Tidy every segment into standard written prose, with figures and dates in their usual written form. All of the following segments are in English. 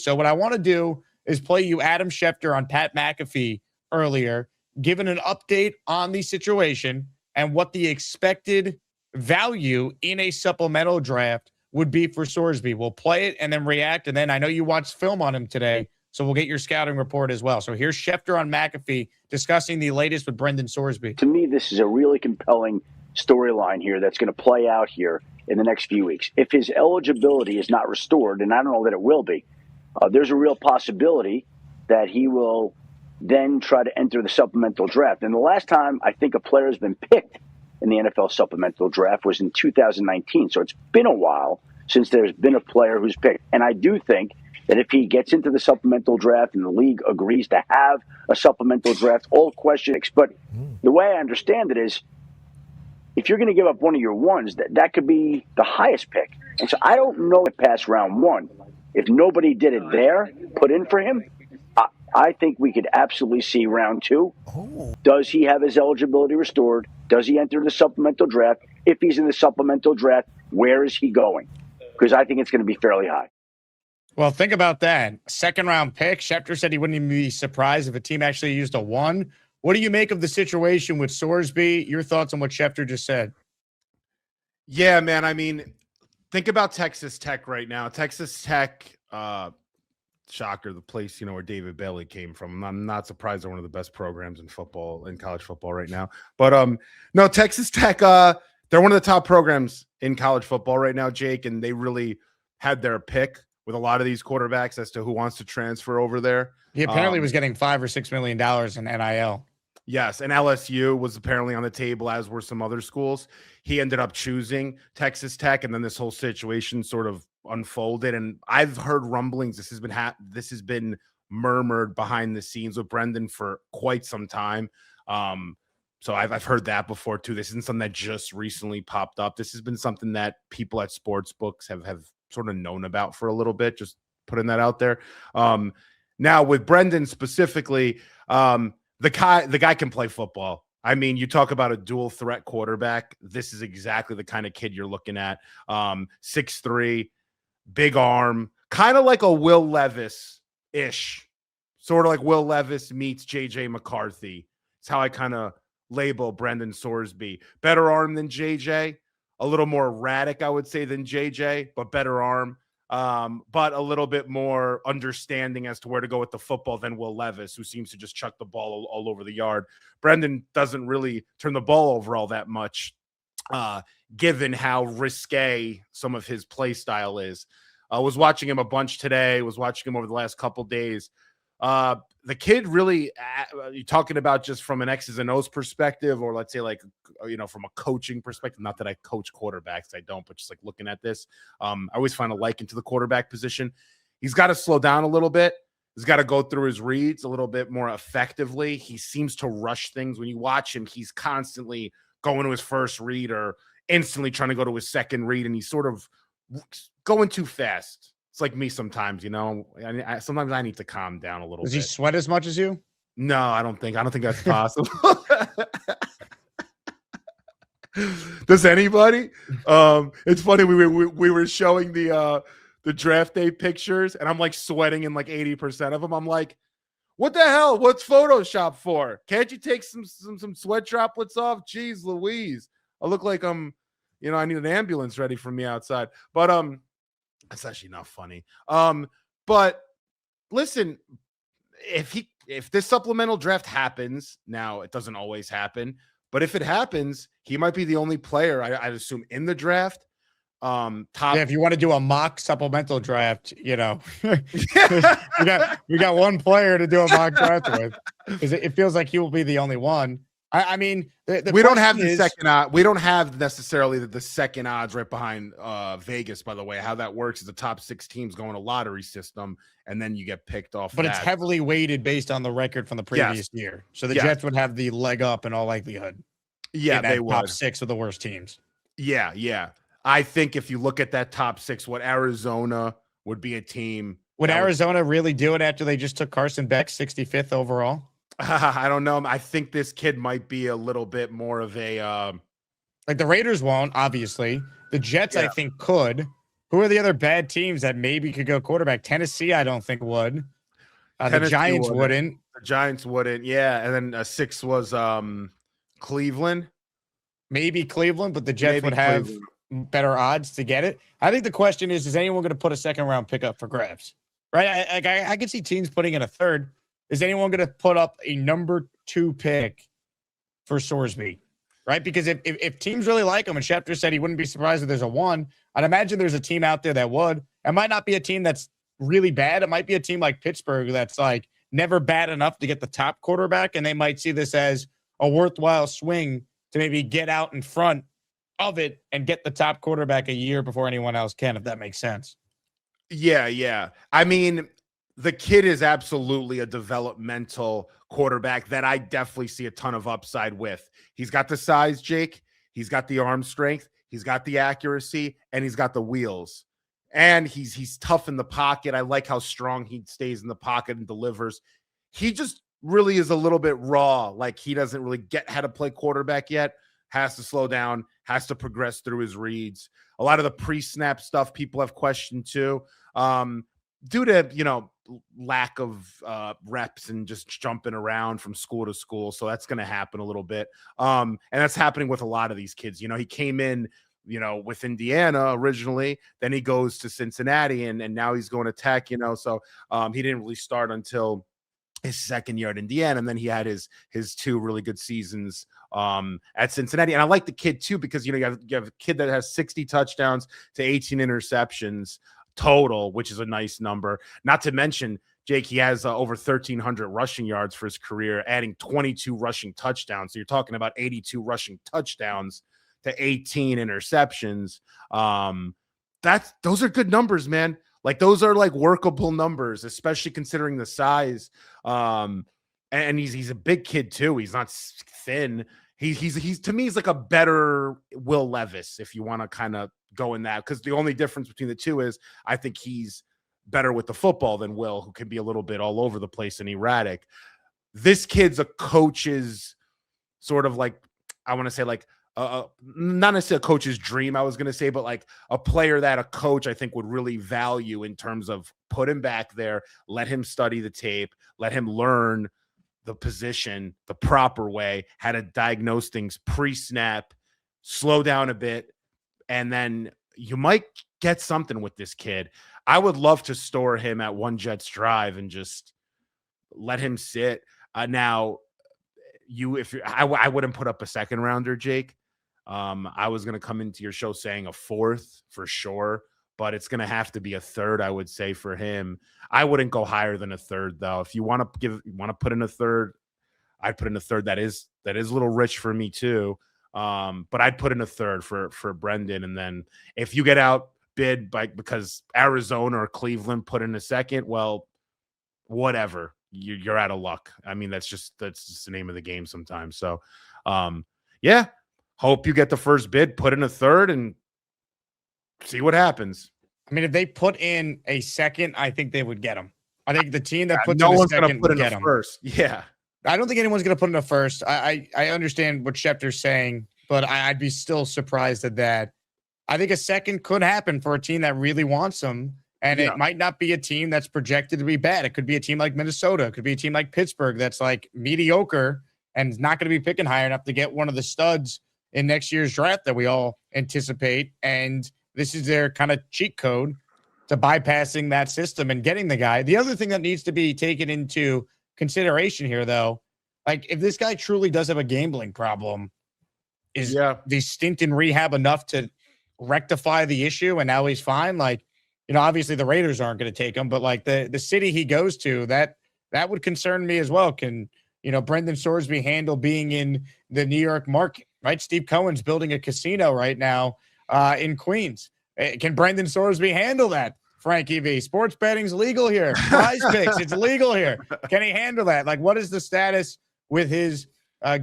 So what I want to do is play you Adam Schefter on Pat McAfee earlier, giving an update on the situation and what the expected value in a supplemental draft would be for Sorsby. We'll play it and then react. And then I know you watched film on him today, so we'll get your scouting report as well. So here's Schefter on McAfee discussing the latest with Brendan Sorsby. To me, this is a really compelling storyline here that's going to play out here in the next few weeks. If his eligibility is not restored, and I don't know that it will be, there's a real possibility that he will then try to enter the supplemental draft. And the last time I think a player has been picked in the NFL supplemental draft was in 2019. So it's been a while since there's been a player who's picked. And I do think that if he gets into the supplemental draft and the league agrees to have a supplemental draft, all questions. But the way I understand it is, if you're going to give up one of your ones, that could be the highest pick. And so I don't know if past round one, if nobody did it there, put in for him, I think we could absolutely see round two. Does he have his eligibility restored? Does he enter the supplemental draft? If he's in the supplemental draft, where is he going? Because I think it's going to be fairly high. Well, think about that. Second round pick. Schefter said he wouldn't even be surprised if a team actually used a 1. What do you make of the situation with Sorsby? Your thoughts on what Schefter just said? Yeah, man. I mean, think about Texas Tech right now. Texas Tech, shocker, the place, where David Bailey came from. I'm not surprised they're one of the best programs in football, in college football right now. But no, Texas Tech, they're one of the top programs in college football right now, Jake, and they really had their pick with a lot of these quarterbacks as to who wants to transfer over there. He apparently was getting $5 or $6 million in NIL. Yes, and LSU was apparently on the table, as were some other schools. He ended up choosing Texas Tech, and then this whole situation sort of unfolded. And I've heard rumblings. This has been murmured behind the scenes with Brendan for quite some time. So I've heard that before too. This isn't something that just recently popped up. This has been something that people at sports books have sort of known about for a little bit. Just putting that out there. Now with Brendan specifically, the guy can play football. I mean, you talk about a dual threat quarterback. This is exactly the kind of kid you're looking at. 6'3", big arm, kind of like a Will Levis-ish. Sort of like Will Levis meets J.J. McCarthy. It's how I kind of label Brendan Sorsby. Better arm than J.J., a little more erratic, I would say, than J.J., but better arm. But a little bit more understanding as to where to go with the football than Will Levis, who seems to just chuck the ball all over the yard. Brendan doesn't really turn the ball over all that much, given how risque some of his play style is. I was watching him a bunch today, was watching him over the last couple days. The kid really, you're talking about just from an X's and O's perspective, or let's say like, from a coaching perspective, not that I coach quarterbacks, I don't, but just like looking at this, I always find a liken to the quarterback position. He's got to slow down a little bit. He's got to go through his reads a little bit more effectively. He seems to rush things. When you watch him, he's constantly going to his first read or instantly trying to go to his second read, and he's sort of going too fast. It's like me sometimes, sometimes I need to calm down a little bit. Does he sweat as much as you? No, I don't think that's possible. Does anybody? It's funny. We were showing the draft day pictures, and I'm like sweating in like 80% of them. I'm like, what the hell? What's Photoshop for? Can't you take some sweat droplets off? Jeez Louise. I look like I need an ambulance ready for me outside. But that's actually not funny. But listen, if this supplemental draft happens, now it doesn't always happen, but if it happens, he might be the only player I'd assume in the draft. If you want to do a mock supplemental draft, we got one player to do a mock draft with, because it feels like he will be the only one. I mean, we don't have the second odd. We don't have necessarily the second odds right behind Vegas. By the way, how that works is the top 6 teams go in a lottery system, and then you get picked off. But it's heavily weighted based on the record from the previous year. So the Jets would have the leg up in all likelihood. Yeah, they would. Top 6 of the worst teams. Yeah. I think if you look at that top 6, what Arizona would be a team. Would Arizona really do it after they just took Carson Beck 65th overall? I don't know. I think this kid might be a little bit more of a like the Raiders won't, obviously. The Jets, I think, could. Who are the other bad teams that maybe could go quarterback? Tennessee, I don't think would. The Tennessee Giants wouldn't. The Giants wouldn't. Yeah, and then 6 was Cleveland. Maybe Cleveland, but the Jets Maybe would have Cleveland. better odds to get it. I think the question is anyone going to put a second-round pick up for grabs? Right? I can see teams putting in a third. Is anyone going to put up a number 2 pick for Sorsby? Right? Because if teams really like him, and Schefter said he wouldn't be surprised if there's a 1, I'd imagine there's a team out there that would. It might not be a team that's really bad. It might be a team like Pittsburgh that's like never bad enough to get the top quarterback, and they might see this as a worthwhile swing to maybe get out in front of it and get the top quarterback a year before anyone else can, if that makes sense. Yeah. I mean, the kid is absolutely a developmental quarterback that I definitely see a ton of upside with. He's got the size, Jake. He's got the arm strength. He's got the accuracy, and he's got the wheels. And he's tough in the pocket. I like how strong he stays in the pocket and delivers. He just really is a little bit raw. Like, he doesn't really get how to play quarterback yet. Has to slow down, has to progress through his reads. A lot of the pre-snap stuff people have questioned too, due to, lack of reps and just jumping around from school to school. So that's going to happen a little bit. And that's happening with a lot of these kids. He came in, with Indiana originally, then he goes to Cincinnati and now he's going to Tech, so he didn't really start until his second year at Indiana, and then he had his 2 really good seasons at Cincinnati. And I like the kid too, because you have a kid that has 60 touchdowns to 18 interceptions total, which is a nice number. Not to mention, Jake, he has over 1,300 rushing yards for his career, adding 22 rushing touchdowns. So you're talking about 82 rushing touchdowns to 18 interceptions. Those are good numbers, man. Like, those are like workable numbers, especially considering the size. And he's a big kid too. He's not thin. He's to me, he's like a better Will Levis, if you want to kind of go in that, because the only difference between the two is I think he's better with the football than Will, who can be a little bit all over the place and erratic. This kid's a coach's sort of like, I want to say like, not necessarily a coach's dream, I was going to say, but like a player that a coach I think would really value in terms of put him back there, let him study the tape, let him learn the position the proper way, how to diagnose things pre-snap, slow down a bit, and then you might get something with this kid. I would love to store him at One Jets Drive and just let him sit. Now, I wouldn't put up a second rounder, Jake. I was going to come into your show saying a 4th for sure, but it's going to have to be a 3rd, I would say, for him. I wouldn't go higher than a 3rd, though. If you want to put in a 3rd, I'd put in a 3rd. That is a little rich for me too. But I'd put in a 3rd for Brendan. And then if you get outbid because Arizona or Cleveland put in a 2nd, well, whatever. You're out of luck. I mean, that's just the name of the game sometimes. So, yeah. Hope you get the first bid, put in a 3rd, and see what happens. I mean, if they put in a 2nd, I think they would get him. I think the team that puts no in a one's 2nd going to put in get a him. 1st. Yeah. I don't think anyone's going to put in a 1st. I understand what Schefter's saying, but I'd be still surprised at that. I think a 2nd could happen for a team that really wants him, and it might not be a team that's projected to be bad. It could be a team like Minnesota. It could be a team like Pittsburgh that's like mediocre and is not going to be picking high enough to get one of the studs in next year's draft that we all anticipate. And this is their kind of cheat code to bypassing that system and getting the guy. The other thing that needs to be taken into consideration here, though, like if this guy truly does have a gambling problem, is the stint in rehab enough to rectify the issue and now he's fine? Like, obviously the Raiders aren't going to take him, but like the city he goes to, that would concern me as well. Can, Brendan Sorsby handle being in the New York market? Right, Steve Cohen's building a casino right now in Queens. Can Brendan Sorsby handle that? Frankie V. Sports betting's legal here. PrizePicks, it's legal here. Can he handle that? Like, what is the status with his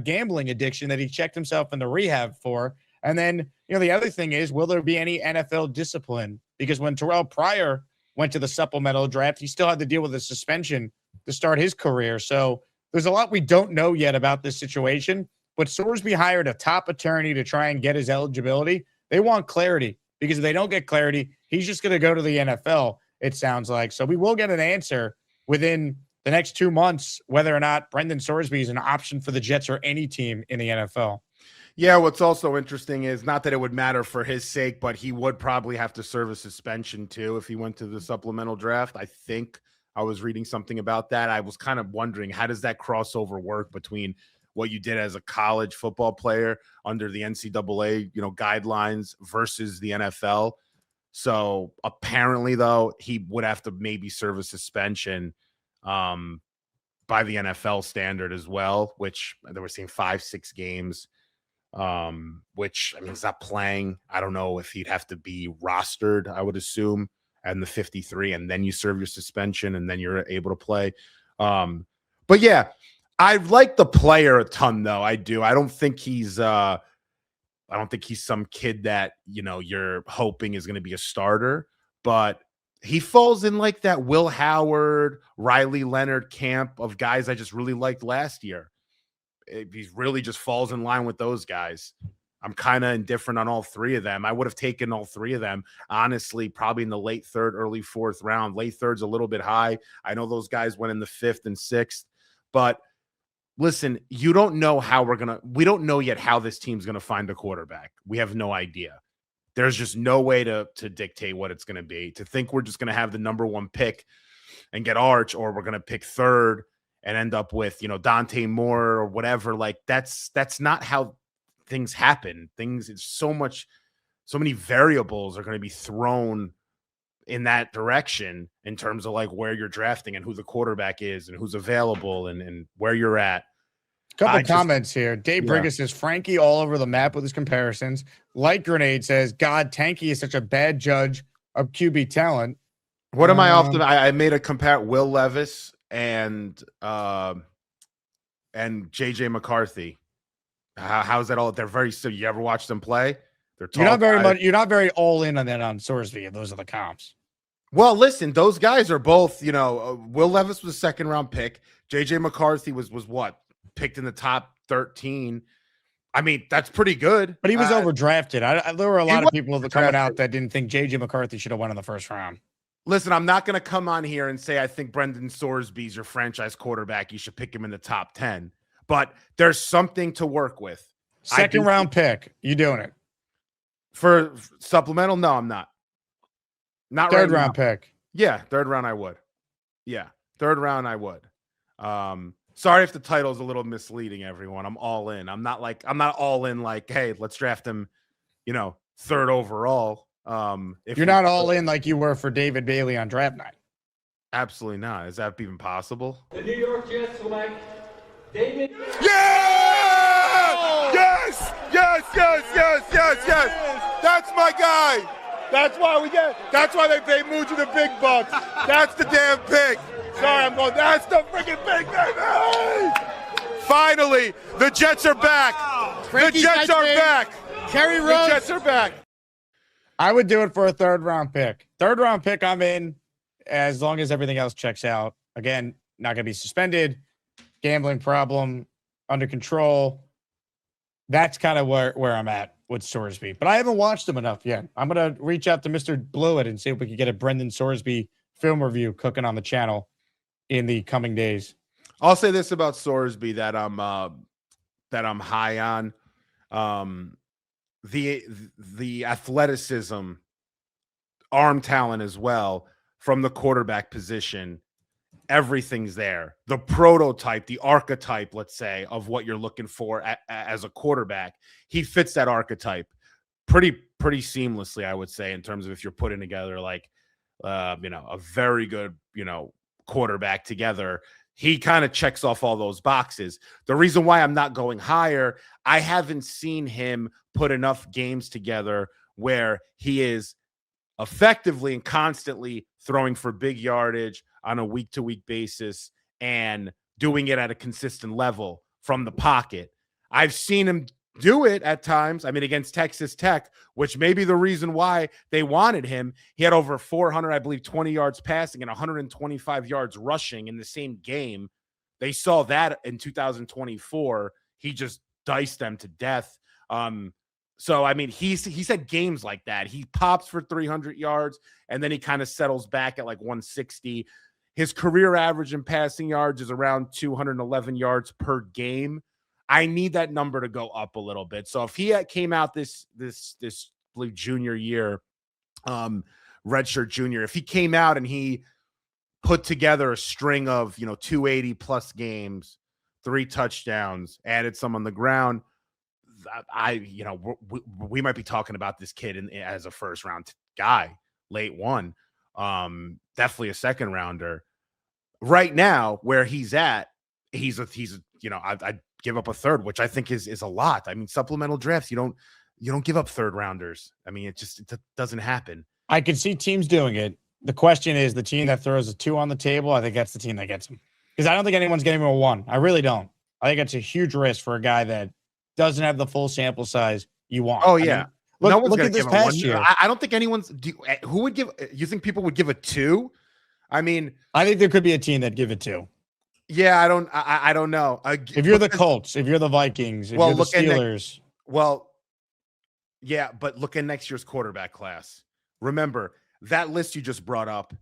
gambling addiction that he checked himself into rehab for? And then, the other thing is, will there be any NFL discipline? Because when Terrell Pryor went to the supplemental draft, he still had to deal with a suspension to start his career. So there's a lot we don't know yet about this situation. But Sorsby hired a top attorney to try and get his eligibility. They want clarity because if they don't get clarity, he's just going to go to the NFL, it sounds like. So we will get an answer within the next 2 months, whether or not Brendan Sorsby is an option for the Jets or any team in the NFL. Yeah, what's also interesting is not that it would matter for his sake, but he would probably have to serve a suspension too if he went to the supplemental draft. I think I was reading something about that. I was kind of wondering, how does that crossover work between what you did as a college football player under the NCAA, guidelines versus the NFL? So apparently, though, he would have to maybe serve a suspension by the NFL standard as well, which they were seeing 5-6 games. Which, I mean, he's not playing. I don't know if he'd have to be rostered, I would assume, and the 53, and then you serve your suspension and then you're able to play. But yeah, I like the player a ton, though. I do. I don't think he's some kid that, you're hoping is going to be a starter, but he falls in like that Will Howard, Riley Leonard camp of guys I just really liked last year. He really just falls in line with those guys. I'm kind of indifferent on all three of them. I would have taken all three of them, honestly, probably in the late third, early fourth round. Late third's a little bit high. I know those guys went in the 5th and 6th, but listen, we don't know yet how this team's going to find a quarterback. We have no idea. There's just no way to dictate what it's going to be. To think we're just going to have the number 1 pick and get Arch, or we're going to pick 3rd and end up with, Dante Moore or whatever. Like that's not how things happen. It's so many variables are going to be thrown in that direction in terms of like where you're drafting and who the quarterback is and who's available and where you're at. Couple comments here. Dave Briggs says Frankie all over the map with his comparisons. Light Grenade says, God, Tanky is such a bad judge of QB talent. What am I often? I made a compare Will Levis and JJ McCarthy. How's that all? They're very similar. You ever watch them play? They're tall. You're not very all in on that on Sorsby. Those are the comps. Well, listen, those guys are both. Will Levis was a 2nd round pick. JJ McCarthy was what, picked in the top 13. I mean, that's pretty good. But he was overdrafted. There were a lot of people coming out that didn't think JJ McCarthy should have won in the 1st round. Listen, I'm not going to come on here and say I think Brendan Sorsby's your franchise quarterback. You should pick him in the top 10. But there's something to work with. 2nd round pick. You doing it? For supplemental? No, I'm not. Not 3rd round pick. Yeah, 3rd round I would. Yeah, 3rd round I would. Sorry if the title's a little misleading, everyone. I'm all in. I'm not all in like, hey, let's draft him, 3rd overall. If you're not all in like you were for David Bailey on draft night. Absolutely not. Is that even possible? The New York Jets select David. Yeah! Yes! That's my guy. That's why they pay Muji the big bucks. That's the damn pick. Sorry, that's the freaking pick, baby! Finally, the Jets are back. The Jets are back. Kerry Rhodes. The Jets are back. I would do it for a 3rd round pick. 3rd round pick, I'm in as long as everything else checks out. Again, not going to be suspended. Gambling problem under control. That's kind of where I'm at with Sorsby. But I haven't watched him enough yet. I'm going to reach out to Mr. Blewett and see if we can get a Brendan Sorsby film review cooking on the channel in the coming days. I'll say this about Sorsby that I'm high on. The athleticism, arm talent as well from the quarterback position, everything's there. The prototype, the archetype, let's say, of what you're looking for as a quarterback, he fits that archetype pretty seamlessly, I would say, in terms of if you're putting together like a very good quarterback together. He kind of checks off all those boxes. The reason why I'm not going higher, I haven't seen him put enough games together where he is effectively and constantly throwing for big yardage on a week-to-week basis and doing it at a consistent level from the pocket. I've seen him do it at times. I mean, against Texas Tech, which may be the reason why they wanted him. He had over 400, I believe, 20 yards passing and 125 yards rushing in the same game. They saw that in 2024. He just diced them to death. So, I mean, he's had games like that. He pops for 300 yards, and then he kind of settles back at like 160. His career average in passing yards is around 211 yards per game. I need that number to go up a little bit. So if he came out this junior year, redshirt junior, if he came out and he put together a string of 280 plus games, 3 touchdowns, added some on the ground, we might be talking about this kid as a first round guy, late one, definitely a second rounder. Right now, where he's at, I'd give up a third, which I think is a lot. I mean, supplemental drafts, you don't give up third rounders. I mean, it doesn't happen. I can see teams doing it. The question is the team that throws a 2 on the table. I think that's the team that gets him, because I don't think anyone's getting him a 1. I really don't. I think it's a huge risk for a guy that doesn't have the full sample size you want. Oh yeah. I mean, look at this past year. I don't think anyone's. Who would give? You think people would give a 2? I mean, I think there could be a team that give it 2. Yeah, I don't know. If you're the Colts, if you're the Vikings, if you're the Steelers. Yeah, but look at next year's quarterback class. Remember that list you just brought up.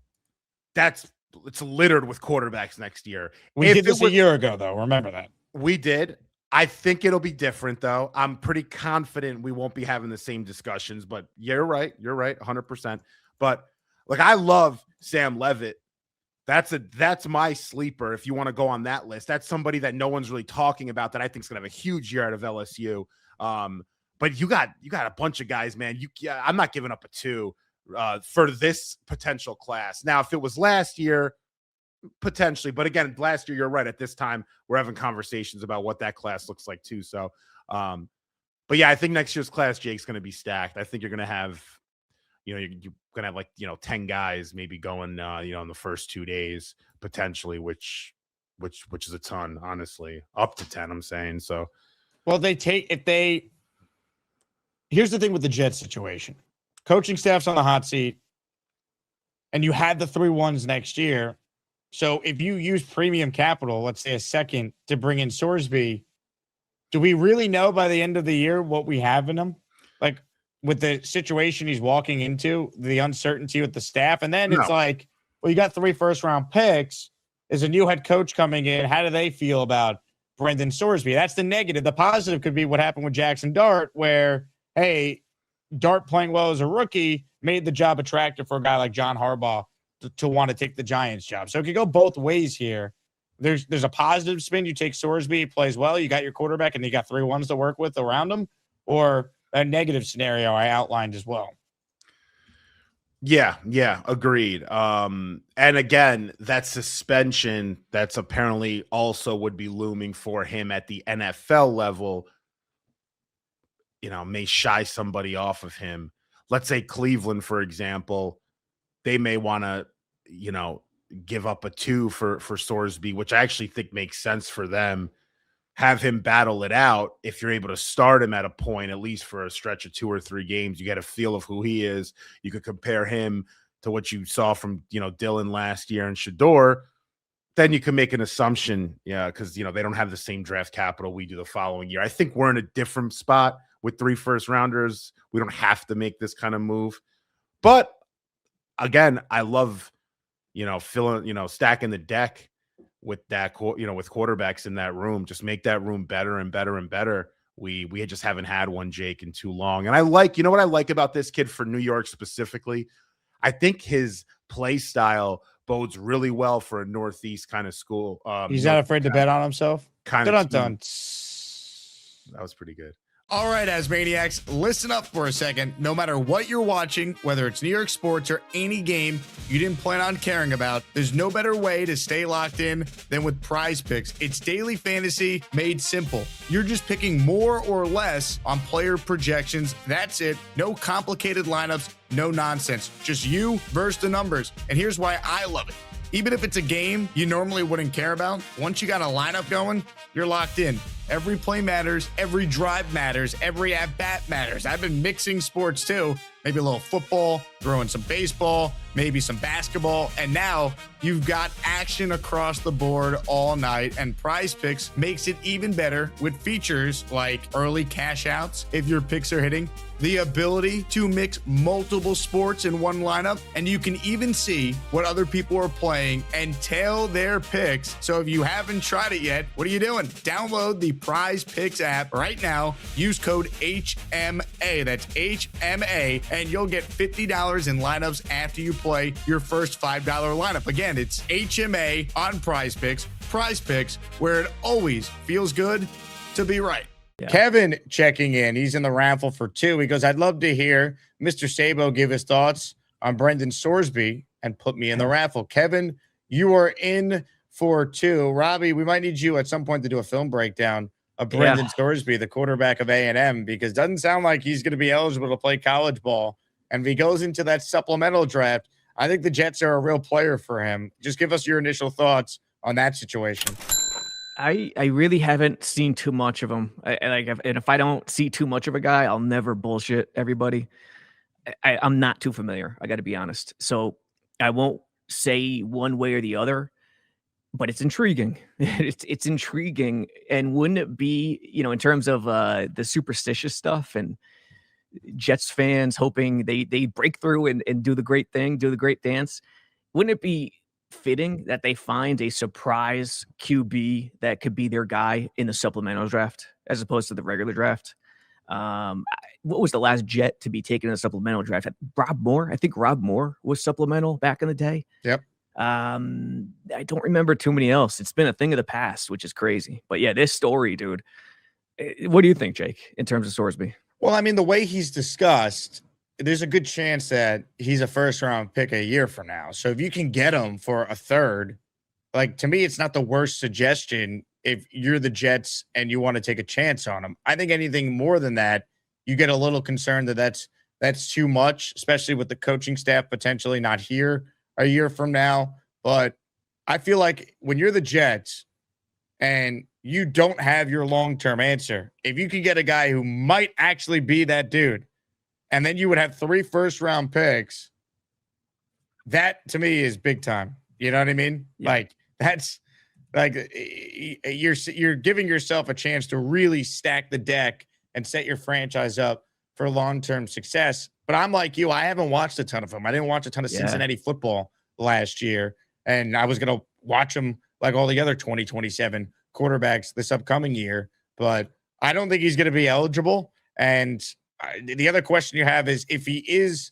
It's littered with quarterbacks next year. We did this a year ago, though. Remember that. We did. I think it'll be different, though. I'm pretty confident we won't be having the same discussions, but you're right. You're right, 100%. But like, I love Sam Levitt. That's my sleeper. If you want to go on that list, that's somebody that no one's really talking about that I think is going to have a huge year out of LSU. But you got a bunch of guys, man. I'm not giving up a 2 for this potential class. Now, if it was last year, potentially, but again, last year, you're right. At this time, we're having conversations about what that class looks like too. So, but yeah, I think next year's class, Jake's going to be stacked. I think you're going to have, you're going to have like 10 guys maybe going, in the first 2 days potentially, which is a ton, honestly, up to 10. I'm saying so. Well, here's the thing with the Jets situation: coaching staff's on the hot seat, and you had the 3 1s next year. So if you use premium capital, let's say a second, to bring in Sorsby, do we really know by the end of the year what we have in him? Like, with the situation he's walking into, the uncertainty with the staff, and then it's like, well, you got 3 first-round picks. There's a new head coach coming in. How do they feel about Brendan Sorsby? That's the negative. The positive could be what happened with Jackson Dart, where, hey, Dart playing well as a rookie made the job attractive for a guy like John Harbaugh to want to take the Giants job. So it could go both ways here. There's a positive spin. You take Sorsby, he plays well, you got your quarterback, and you got 3 1s to work with around him, or a negative scenario I outlined as well. Yeah, agreed. And again, that suspension that's apparently also would be looming for him at the NFL level, may shy somebody off of him. Let's say Cleveland, for example, they may want to, give up a 2 for Sorsby, which I actually think makes sense for them. Have him battle it out. If you're able to start him at a point, at least for a stretch of 2 or 3 games, you get a feel of who he is. You could compare him to what you saw from, Dylan last year and Shador. Then you can make an assumption, because, they don't have the same draft capital we do the following year. I think we're in a different spot with 3 first rounders. We don't have to make this kind of move. But again, I love, stacking the deck with that, with quarterbacks in that room. Just make that room better and better and better. We just haven't had one, Jake, in too long. And I like, what I like about this kid for New York specifically? I think his play style bodes really well for a Northeast kind of school. He's not afraid to bet on himself. That was pretty good. All right, Asmaniacs, listen up for a second. No matter what you're watching, whether it's New York sports or any game you didn't plan on caring about, there's no better way to stay locked in than with PrizePicks. It's daily fantasy made simple. You're just picking more or less on player projections. That's it. No complicated lineups, no nonsense. Just you versus the numbers. And here's why I love it. Even if it's a game you normally wouldn't care about, once you got a lineup going, you're locked in. Every play matters, every drive matters, every at-bat matters. I've been mixing sports too. Maybe a little football, throwing some baseball, maybe some basketball, and now you've got action across the board all night, and PrizePicks makes it even better with features like early cash outs if your picks are hitting, the ability to mix multiple sports in one lineup, and you can even see what other people are playing and tail their picks. So if you haven't tried it yet, what are you doing? Download the PrizePicks app right now. Use code HMA. That's HMA, and you'll get $50 in lineups after you play your first $5 lineup. Again, it's HMA on PrizePicks. PrizePicks, where it always feels good to be right. Yeah. Kevin checking in. He's in the raffle for 2. He goes, I'd love to hear Mr. Sabo give his thoughts on Brendan Sorsby and put me in the raffle. Kevin, you are in for 2. Robby, we might need you at some point to do a film breakdown of Brendan Sorsby, the quarterback of A&M, because it doesn't sound like he's going to be eligible to play college ball. And if he goes into that supplemental draft, I think the Jets are a real player for him. Just give us your initial thoughts on that situation. I really haven't seen too much of him. And if I don't see too much of a guy, I'll never bullshit everybody. I'm not too familiar. I got to be honest. So I won't say one way or the other, but it's intriguing. It's intriguing. And wouldn't it be, in terms of the superstitious stuff and Jets fans hoping they break through and do the great thing, do the great dance, wouldn't it be fitting that they find a surprise QB that could be their guy in the supplemental draft as opposed to the regular draft? What was the last Jet to be taken in a supplemental draft? Rob Moore. I think Rob Moore was supplemental back in the day. Yep. I don't remember too many else. It's been a thing of the past, which is crazy. But yeah, this story, dude. What do you think, Jake, in terms of Sorsby? Well, I mean, the way he's discussed, there's a good chance that he's a first-round pick a year from now. So if you can get him for a third, like, to me, it's not the worst suggestion if you're the Jets and you want to take a chance on him. I think anything more than that, you get a little concerned that that's too much, especially with the coaching staff potentially not here a year from now. But I feel like when you're the Jets and you don't have your long-term answer, if you can get a guy who might actually be that dude, and then you would have 3 first-round picks, that to me is big time. You know what I mean? Yeah. Like, that's like you're giving yourself a chance to really stack the deck and set your franchise up for long-term success. But I'm like you, I haven't watched a ton of them. I didn't watch a ton of Cincinnati football last year, and I was going to watch them like all the other 2027 quarterbacks this upcoming year. But I don't think he's going to be eligible. And the other question you have is, if he is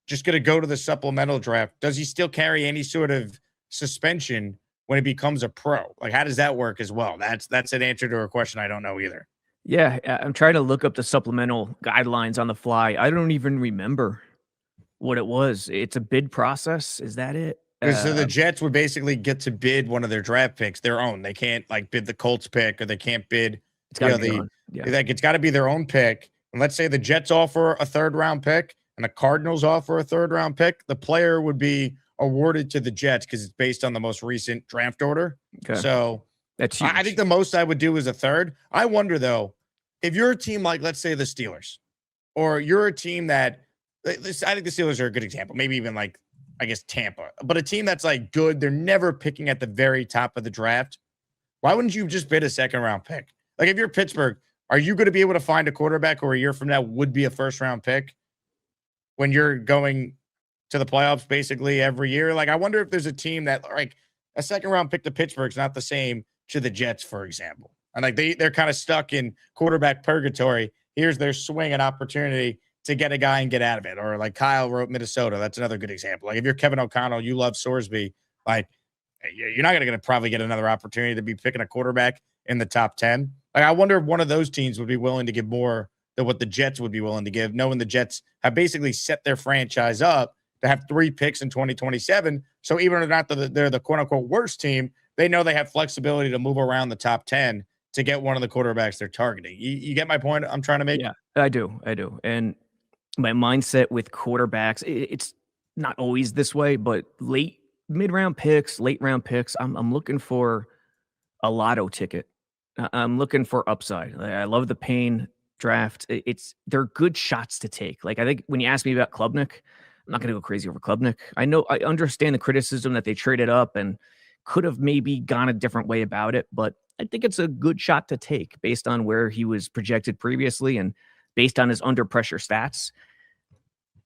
just going to go to the supplemental draft, does he still carry any sort of suspension when he becomes a pro? Like, how does that work as well? That's an answer to a question I don't know either. Yeah, I'm trying to look up the supplemental guidelines on the fly. I don't even remember what it was. It's a bid process. Is that it? So the Jets would basically get to bid one of their draft picks, their own. They can't like bid the Colts pick, or they can't bid. It's got to be their own pick. And let's say the Jets offer a 3rd round pick and the Cardinals offer a 3rd round pick. The player would be awarded to the Jets because it's based on the most recent draft order. Okay. So that's huge. I think the most I would do is a 3rd. I wonder, though, if you're a team like, let's say, the Steelers, or you're a team that I think the Steelers are a good example, maybe even like, I guess, Tampa, but a team that's like good, they're never picking at the very top of the draft. Why wouldn't you just bid a 2nd round pick? Like, if you're Pittsburgh, are you going to be able to find a quarterback who a year from now would be a 1st round pick when you're going to the playoffs basically every year? Like, I wonder if there's a team that, like, a 2nd round pick to Pittsburgh's not the same to the Jets, for example. And like they're kind of stuck in quarterback purgatory. Here's their swing and opportunity to get a guy and get out of it. Or like Kyle wrote Minnesota. That's another good example. Like, if you're Kevin O'Connell, you love Sorsby, like, you're not going to probably get another opportunity to be picking a quarterback in the top 10. Like, I wonder if one of those teams would be willing to give more than what the Jets would be willing to give, knowing the Jets have basically set their franchise up to have 3 picks in 2027. So even if not they're the quote-unquote worst team, they know they have flexibility to move around the top 10 to get one of the quarterbacks they're targeting. You get my point I'm trying to make? Yeah, I do. And my mindset with quarterbacks, it's not always this way, but mid-round picks, late-round picks, I'm looking for a lotto ticket. I'm looking for upside. I love the Payne draft. They're good shots to take. Like, I think when you ask me about Klubnik, I'm not going to go crazy over Klubnik. I understand the criticism that they traded up and could have maybe gone a different way about it, but I think it's a good shot to take based on where he was projected previously and based on his under pressure stats.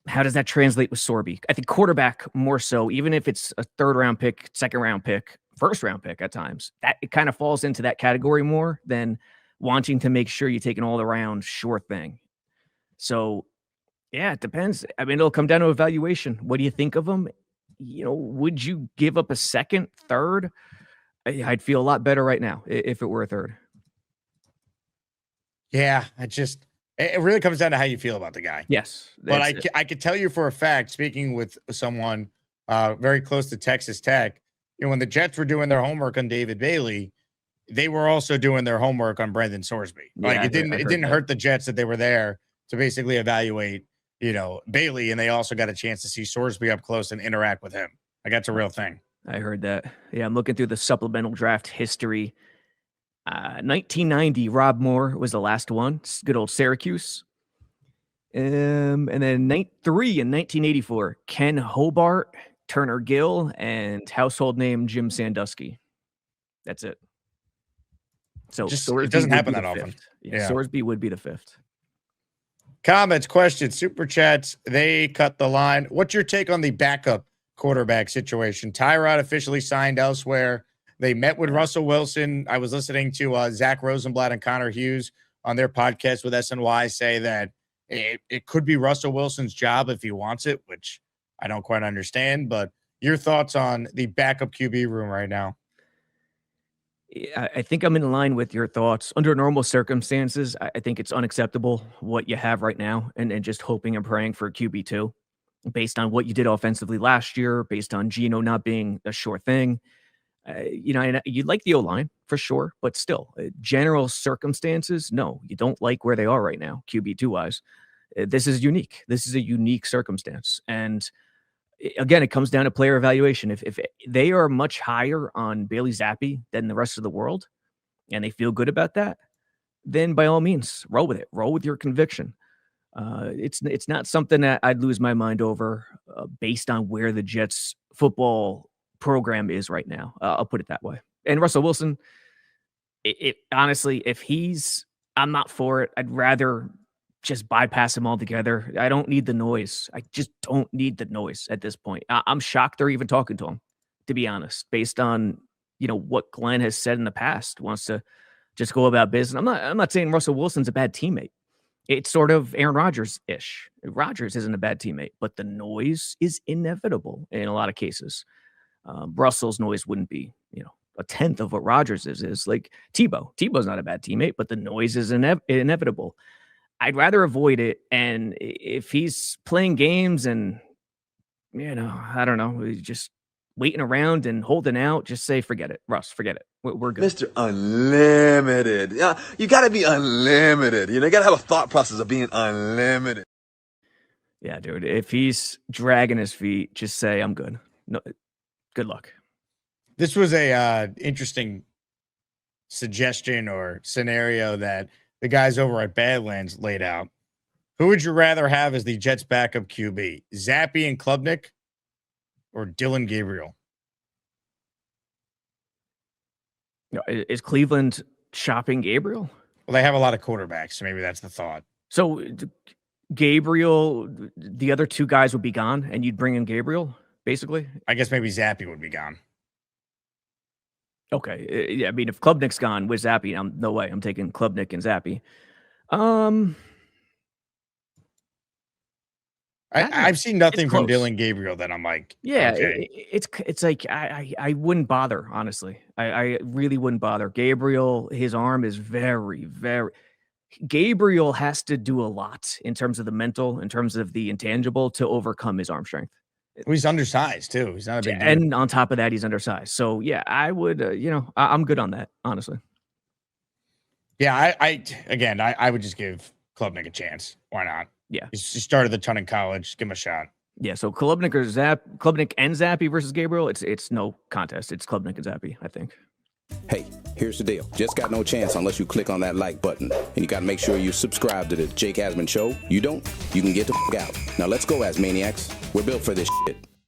How does that translate with Sorsby? I think quarterback more so, even if it's a 3rd round pick, 2nd round pick, 1st round pick at times, that it kind of falls into that category more than wanting to make sure you take an all around sure thing. So yeah, it depends. I mean, it'll come down to evaluation. What do you think of him? Would you give up a 2nd, 3rd? I'd feel a lot better right now if it were a 3rd. Yeah, it really comes down to how you feel about the guy. Yes. But I could tell you for a fact, speaking with someone very close to Texas Tech, when the Jets were doing their homework on David Bailey, they were also doing their homework on Brendan Sorsby. Yeah, it didn't hurt the Jets that they were there to basically evaluate, Bailey, and they also got a chance to see Sorsby up close and interact with him. Like, that's a real thing. I heard that. Yeah, I'm looking through the supplemental draft history. 1990, Rob Moore was the last one. Good old Syracuse. And then 3 in 1984, Ken Hobart, Turner Gill, and household name Jim Sandusky. That's it. So it doesn't happen that often. Yeah, Sorsby would be the 5th. Comments, questions, super chats. They cut the line. What's your take on the backup quarterback situation? Tyrod officially signed elsewhere. They met with Russell Wilson. I was listening to Zach Rosenblatt and Connor Hughes on their podcast with SNY say that it could be Russell Wilson's job if he wants it, which I don't quite understand. But your thoughts on the backup QB room right now? I think I'm in line with your thoughts. Under normal circumstances, I think it's unacceptable what you have right now, and just hoping and praying for QB2 based on what you did offensively last year, based on Geno not being a sure thing. And you'd like the O-line for sure, but still, general circumstances, no, you don't like where they are right now, QB2 wise. This is unique. This is a unique circumstance. And again, it comes down to player evaluation. If they are much higher on Bailey Zappi than the rest of the world, and they feel good about that, then by all means, roll with it. Roll with your conviction. It's not something that I'd lose my mind over based on where the Jets football program is right now. I'll put it that way. And Russell Wilson, honestly, I'm not for it. I'd rather just bypass him altogether. I don't need the noise. I just don't need the noise at this point. I'm shocked they're even talking to him, to be honest, based on, what Glenn has said in the past, wants to just go about business. I'm not saying Russell Wilson's a bad teammate. It's sort of Aaron Rodgers-ish. Rodgers isn't a bad teammate, but the noise is inevitable in a lot of cases. Russell's noise wouldn't be, a tenth of what Rodgers is like Tebow. Tebow's not a bad teammate, but the noise is inevitable. I'd rather avoid it. And if he's playing games and, I don't know, just waiting around and holding out, just say, forget it, Russ, forget it. We're good. Mr. Unlimited. Yeah, you got to be unlimited. You got to have a thought process of being unlimited. Yeah, dude, if he's dragging his feet, just say, I'm good. No, good luck. This was a interesting suggestion or scenario that the guys over at Badlands laid out. Who would you rather have as the Jets backup QB? Zappi and Klubnik or Dylan Gabriel? Is Cleveland shopping Gabriel? Well, they have a lot of quarterbacks, so maybe that's the thought. So Gabriel, the other two guys would be gone, and you'd bring in Gabriel, basically? I guess maybe Zappi would be gone. Okay. Yeah, I mean, if Klubnik's gone with Zappi, no way. I'm taking Klubnik and Zappi. I've seen nothing from Dylan Gabriel that I'm like, yeah, okay. It's like I wouldn't bother, honestly. I really wouldn't bother. Gabriel, his arm is very, very. Gabriel has to do a lot in terms of the mental, in terms of the intangible to overcome his arm strength. Well, he's undersized too. He's not a big dude. And on top of that, he's undersized. So yeah, I would, I'm good on that, honestly. Yeah, I would just give Klubnik a chance. Why not? Yeah, he started the ton in college. Give him a shot. Yeah, so Klubnik and Zappi versus Gabriel. It's no contest. It's Klubnik and Zappi, I think. Hey, here's the deal. Just got no chance unless you click on that like button. And you gotta make sure you subscribe to the Jake Asman Show. You don't? You can get the f*** out. Now let's go, Asmaniacs. We're built for this shit.